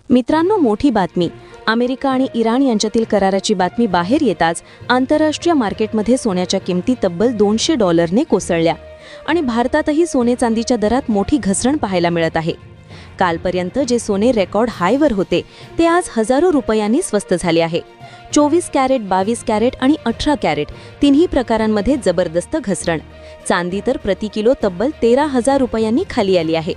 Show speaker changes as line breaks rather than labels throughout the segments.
मित्रांनो, मोठी बातमी. अमेरिका आणि इराण यांच्यातील कराराची बातमी बाहेर येताच आंतरराष्ट्रीय मार्केटमध्ये सोन्याच्या किमती तब्बल $200ने कोसळल्या आणि भारतातही सोने चांदीच्या दरात मोठी घसरण पाहायला मिळत आहे. कालपर्यंत जे सोने रेकॉर्ड हायवर होते ते आज हजारो रुपयांनी स्वस्त झाले आहे. 24 कॅरेट, 22 कॅरेट आणि 18 कॅरेट तिन्ही प्रकारांमध्ये जबरदस्त घसरण. चांदी तर प्रति किलो तब्बल 13,000 रुपयांनी खाली आली आहे.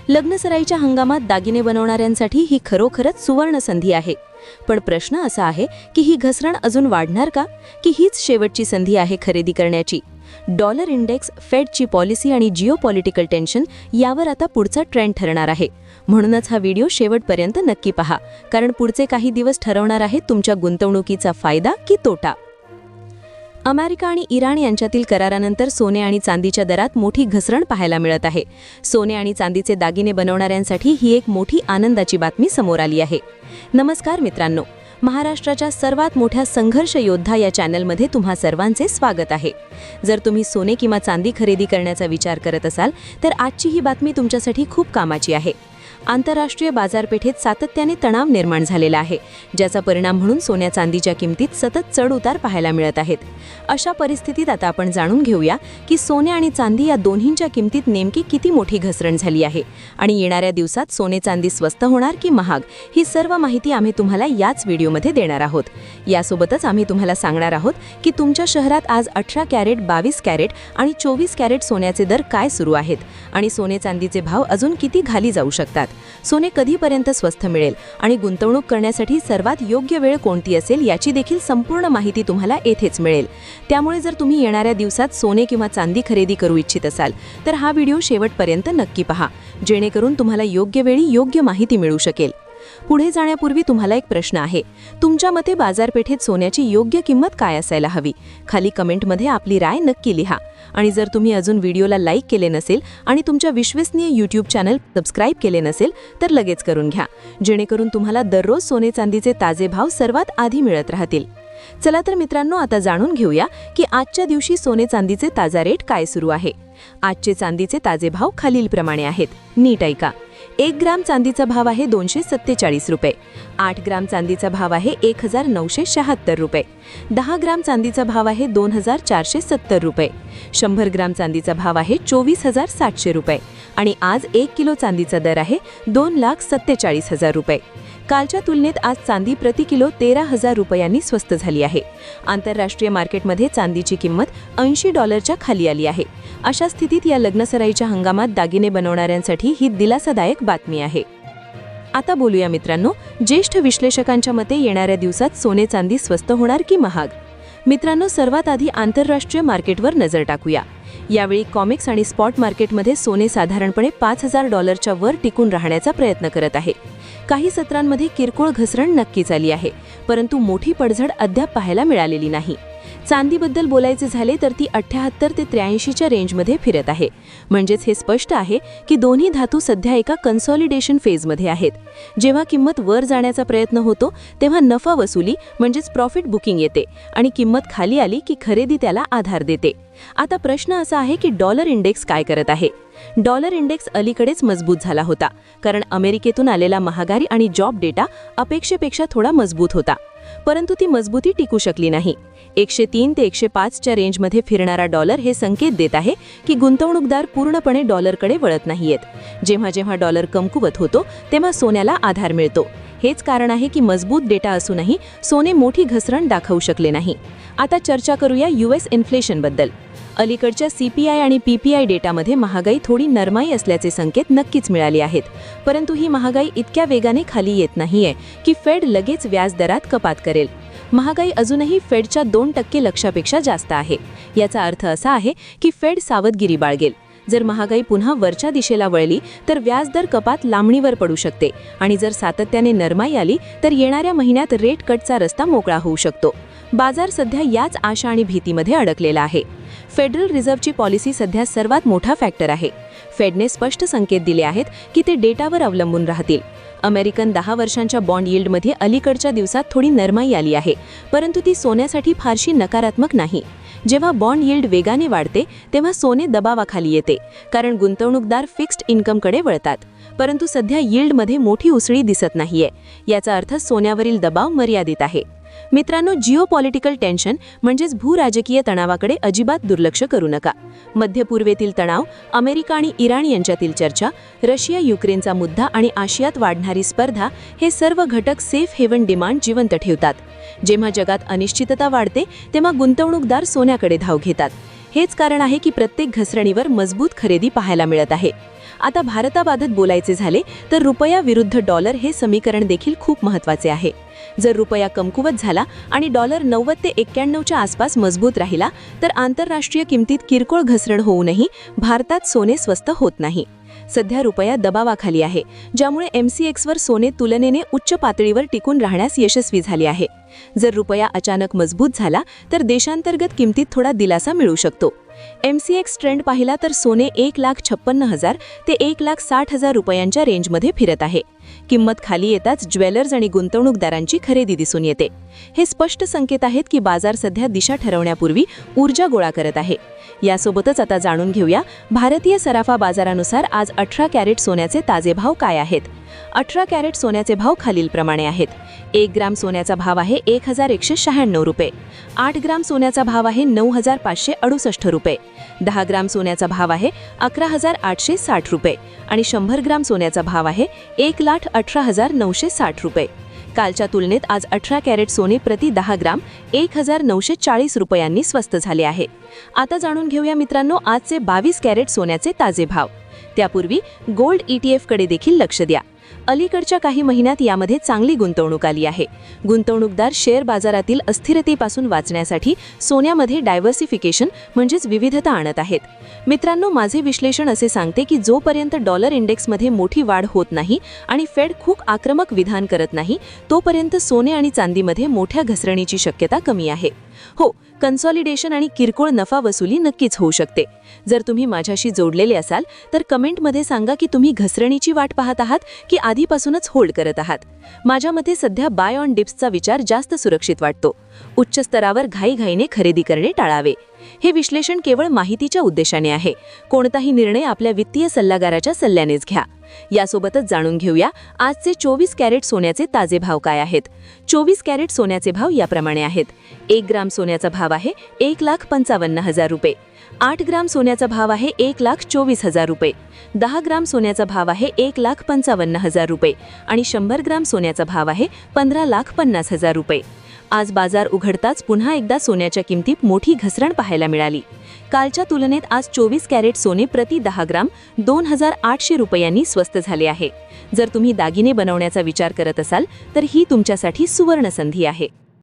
लग्नसराईच्या हंगामात दागिने बनवणाऱ्यांसाठी ही खरोखरच सुवर्ण संधी आहे. पण प्रश्न असा आहे की ही घसरण अजून वाढणार का, की हीच शेवटची संधी आहे खरेदी करण्याची? डॉलर इंडेक्स, फेडची पॉलिसी आणि जिओपॉलिटिकल टेन्शन यावर आता पुढचा ट्रेंड ठरणार आहे. म्हणूनच हा व्हिडिओ शेवटपर्यंत नक्की पहा, कारण पुढचे काही दिवस ठरवणार आहेत तुमच्या गुंतवणुकीचा फायदा की तोटा. अमेरिका आणि इराण यांच्यातील करारानंतर सोने आणि चांदीच्या दरात मोठी घसरण पाहायला मिळत आहे. सोने आणि चांदीचे दागिने बनवणाऱ्यांसाठी ही एक मोठी आनंदाची बातमी समोर आली आहे. नमस्कार मित्रांनो, महाराष्ट्राच्या सर्वात मोठ्या संघर्ष योद्धा या चॅनलमध्ये तुम्हा सर्वांचे स्वागत आहे. जर तुम्ही सोने किंवा चांदी खरेदी करण्याचा विचार करत असाल तर आजची ही बातमी तुमच्यासाठी खूप कामाची आहे. आंतरराष्ट्रीय बाजारपेठेत सातत्याने तणाव निर्माण झालेला आहे, ज्याचा परिणाम म्हणून सोन्या चांदीच्या किमतीत सतत चढ-उतार पाहायला मिळत आहेत. अशा परिस्थितीत आता आपण जाणून घेऊया की सोने आणि चांदी या दोन्हींच्या किमतीत नेमकी किती मोठी घसरण झाली आहे आणि येणाऱ्या दिवसात सोने चांदी स्वस्त होणार की महाग, ही सर्व माहिती आम्ही तुम्हाला याच व्हिडिओमध्ये देणार आहोत. यासोबतच आम्ही तुम्हाला सांगणार आहोत की तुमच्या शहरात आज 18 कॅरेट, 22 कॅरेट आणि 24 कॅरेट सोन्याचे दर काय सुरू आहेत आणि सोने चांदीचे भाव अजून किती खाली जाऊ शकतात. सोने कधीपर्यंत स्वस्त मिळेल आणि गुंतवणूक करण्यासाठी सर्वात योग्य वेळ कोणती असेल याची देखील संपूर्ण माहिती तुम्हाला येथेच मिळेल. त्यामुळे जर तुम्ही येणाऱ्या दिवसात सोने किंवा चांदी खरेदी करू इच्छित असाल तर हा व्हिडिओ शेवटपर्यंत नक्की पहा, जेणेकरून तुम्हाला योग्य वेळी योग्य माहिती मिळू शकेल. पुढे जाण्यापूर्वी तुम्हाला एक प्रश्न आहे. तुमच्या मते बाजारपेठेत सोन्याची योग्य किंमत काय असायला हवी? खाली कमेंटमध्ये आपली राय नक्की लिहा. आणि जर तुम्ही अजून व्हिडिओला लाईक केले नसेल आणि तुमच्या विश्वसनीय यूट्यूब चॅनल सबस्क्राईब केले नसेल तर लगेच करून घ्या, जेणेकरून तुम्हाला दररोज सोने चांदीचे ताजे भाव सर्वात आधी मिळत राहतील. चला तर मित्रांनो, आता जाणून घेऊया की आजच्या दिवशी सोने चांदीचे ताजा रेट काय सुरू आहे. आजचे चांदीचे ताजे भाव खालीलप्रमाणे आहेत. नीट ऐका. 1 ग्राम चांदीचा भाव आहे 247 रुपये. 8 ग्राम चांदीचा भाव आहे 1976 रुपये. 10 ग्राम चांदीचा भाव आहे 2470 रुपये. 100 ग्राम चांदीचा भाव आहे 24,700 रुपये. आणि आज 1 किलो चांदीचा दर आहे 2,47,000 रुपये. कालच्या तुलनेत आज चांदी प्रति किलो 13,000 रुपयांनी स्वस्त झाली आहे. आंतरराष्ट्रीय मार्केटमध्ये चांदीची किंमत $80च्या खाली आली आहे. अशा स्थितीत या लग्नसराईच्या हंगामात दागिने बनवणाऱ्यांसाठी ही दिलासादायक बातमी आहे. आता बोलूया मित्रांनो, ज्येष्ठ विश्लेषकांच्या मते येणाऱ्या दिवसात सोने चांदी स्वस्त होणार की महाग? मित्रांनो, सर्वात आधी आंतरराष्ट्रीय मार्केटवर नजर टाकूया. यावेळी कॉमिक्स आणि स्पॉट मार्केटमध्ये सोने साधारणपणे $5,000च्या वर टिकून राहण्याचा प्रयत्न करत आहे. काही सत्रांमध्ये किरकोळ घसरण नक्कीच आली आहे, परंतु मोठी पडझड अद्याप पाहायला मिळालेली नाही. चांदीबद्दल बोलायचे झाले तर ती 78 ते 83च्या रेंजमध्ये फिरत आहे. म्हणजेच हे स्पष्ट आहे की दोन्ही धातू सध्या एका कन्सॉलिडेशन फेजमध्ये आहेत. जेव्हा किंमत वर जाण्याचा प्रयत्न होतो तेव्हा नफा वसुली म्हणजेच प्रॉफिट बुकिंग येते आणि किंमत खाली आली की खरेदी त्याला आधार देते. आता प्रश्न असा आहे की डॉलर इंडेक्स काय करत आहे? डॉलर इंडेक्स अलीकडेच मजबूत झाला होता, कारण अमेरिकेतून आलेला महागाई आणि जॉब डेटा अपेक्षेपेक्षा थोडा मजबूत होता. परंतु ती मजबूती टिकू शकली नाही. 103 ते 105च्या रेंजमध्ये फिरणारा डॉलर हे संकेत देत आहे की गुंतवणूकदार पूर्णपणे डॉलरकडे वळत नाहीयेत. जेव्हा जेव्हा डॉलर कमकुवत होतो तेव्हा सोन्याला आधार मिळतो. हेच कारण आहे की मजबूत डेटा असूनही सोने मोठी घसरण दाखवू शकले नाही. आता चर्चा करूया US इन्फ्लेशनबद्दल. अलीकडच्या CPI आणि PPI डेटामध्ये महागाई थोडी नरमाई असल्याचे संकेत नक्कीच मिळाले आहेत. परंतु ही महागाई इतक्या वेगाने खाली येत नाहीये की फेड लगेच व्याज दरात कपात करेल. महागाई अजूनही फेडच्या 2% लक्ष्यापेक्षा जास्त आहे. याचा अर्थ असा आहे की फेड सावधगिरी बाळगेल. जर महागाई पुन्हा वरच्या दिशेला वळली तर व्याजदर कपात लांबणीवर पडू शकते आणि जर सातत्याने नरमाई आली तर येणाऱ्या महिन्यात रेट कटचा रस्ता मोकळा होऊ शकतो. बाजार सध्या याच आशा आणि भीतीमध्ये अडकलेला आहे. फेडरल रिझर्व्हची पॉलिसी सध्या सर्वात मोठा फॅक्टर आहे. फेडने स्पष्ट संकेत दिले आहेत की ते डेटावर अवलंबून राहतील. अमेरिकन 10 वर्षांच्या बॉन्ड यील्डमध्ये अलीकडच्या दिवसात थोडी नरमाई आली आहे, परंतु ती सोन्यासाठी फारशी नकारात्मक नाही. जेव्हा बॉन्ड यील्ड वेगाने वाढते तेव्हा सोने दबावाखाली येते, कारण गुंतवणूकदार फिक्स्ड इन्कमकडे वळतात. परंतु सध्या यील्डमध्ये मोठी उसळी दिसत नाहीये. याचा अर्थ सोन्यावरील दबाव मर्यादित आहे. मित्रांनो, जिओपॉलिटिकल टेन्शन म्हणजेच भूराजकीय तणावाकडे अजिबात दुर्लक्ष करू नका. मध्य पूर्वेतील तणाव, अमेरिका आणि इराण यांच्यातील चर्चा, रशिया युक्रेनचा मुद्दा आणि आशियात वाढणारी स्पर्धा हे सर्व घटक सेफ हेवन डिमांड जिवंत ठेवतात. जेव्हा जगात अनिश्चितता वाढते तेव्हा गुंतवणूकदार सोन्याकडे धाव घेतात. हेच कारण आहे की प्रत्येक घसरणीवर मजबूत खरेदी पाहायला मिळत आहे. आता भारताबाबत बोलायचे झाले तर रुपया विरुद्ध डॉलर हे समीकरण देखील खूप महत्त्वाचे आहे. जर रुपया कमकुवत झाला आणि डॉलर 90 ते 91च्या आसपास मजबूत राहिला तर आंतरराष्ट्रीय किमतीत किरकोळ घसरण होऊनही भारतात सोने स्वस्त होत नाही. सध्या रुपया दबावाखाली आहे, ज्यामुळे MCXवर सोने तुलनेने उच्च पातळीवर टिकून राहण्यास यशस्वी झाले आहे. जर रुपया अचानक मजबूत झाला तर देशांतर्गत किमतीत थोडा दिलासा मिळू शकतो. MCX ट्रेंड पाहिला तर सोने 1,56,000 ते 1,60,000 रुपयांच्या रेंजमध्ये फिरत आहे. किंमत खाली येताच ज्वेलर्स आणि गुंतवणूकदारांची खरेदी दिसून येते. हे स्पष्ट संकेत आहेत की बाजार सध्या दिशा ठरवण्यापूर्वी ऊर्जा गोळा करत आहे. यासोबतच आता जाणून घेऊया भारतीय सराफा बाजारानुसार आज 18 कॅरेट सोन्याचे ताजे भाव काय आहेत. 18 कॅरेट सोन्याचे भाव खालीलप्रमाणे आहेत. 1 ग्राम सोन्याचा भाव आहे 1,196 रुपये. 8 ग्राम सोन्याचा भाव आहे 9,568 रुपये. 10 ग्राम सोन्याचा भाव आहे 11,860 रुपये आणि 100 ग्राम सोन्याचा भाव आहे 1,18,960 रुपये. कालच्या तुलनेत आज 18 कॅरेट सोने प्रति 10 ग्राम 1,940 रुपयांनी स्वस्त झाले आहे. आता जाणून घेऊया मित्रांनो आजचे 22 कॅरेट सोन्याचे ताजे भाव. त्यापूर्वी गोल्ड ETF कडे देखील लक्ष द्या. अलीकडच्या काही महिन्यात यामध्ये चांगली गुंतवणूक आली आहे. गुंतवणूकदार शेअर बाजारातील अस्थिरतेपासून वाचण्यासाठी सोन्यामध्ये डायव्हर्सिफिकेशन म्हणजेच विविधता आणत आहेत. मित्रांनो, माझे विश्लेषण असे सांगते की जोपर्यंत डॉलर इंडेक्समध्ये मोठी वाढ होत नाही आणि फेड खूप आक्रमक विधान करत नाही तोपर्यंत सोने आणि चांदीमध्ये मोठ्या घसरणीची शक्यता कमी आहे. हो, कन्सॉलिडेशन आणि किरकोळ नफा वसुली नक्कीच होऊ शकते. जर तुम्ही माझ्याशी जोडलेले असाल तर कमेंटमध्ये सांगा की तुम्ही घसरणीची वाट पाहत आहात की आधीपासूनच होल्ड करत आहात. माझ्या मते सध्या बाय ऑन डिप्सचा विचार जास्त सुरक्षित वाटतो. उच्च स्तरावर घाईघाईने खरेदी करणे टाळावे. हे विश्लेषण केवळ माहितीच्या उद्देशाने आहे. कोणताही निर्णय आपल्या वित्तीय सल्लागाराच्या सल्ल्यानेच घ्या. यासोबतच जाणून घेऊया आजचे 24 कॅरेट सोन्याचे ताजे भाव काय आहेत. 24 कॅरेट सोन्याचे भाव याप्रमाणे आहेत. 1 ग्राम सोन्याचा भाव आहे 1,55,000 रुपये. 8 ग्राम सोन्याचा भाव आहे 1,24,000 रुपये. 10 ग्राम सोन्याचा भाव आहे 1,55,000 रुपये आणि 100 ग्राम सोन्याचा भाव आहे 15,50,000 रुपये. आज बाजार उघडताच पुन्हा एकदा सोन्याच्या किमतीत मोठी घसरण पाहायला मिळाली. कालच्या तुलनेत आज 24 कॅरेट सोने प्रति 10 ग्राम 2,800 रुपयांनी स्वस्त झाले आहे. जर तुम्ही दागिने बनवण्याचा विचार करत असाल तर ही तुमच्यासाठी सुवर्ण संधी आहे.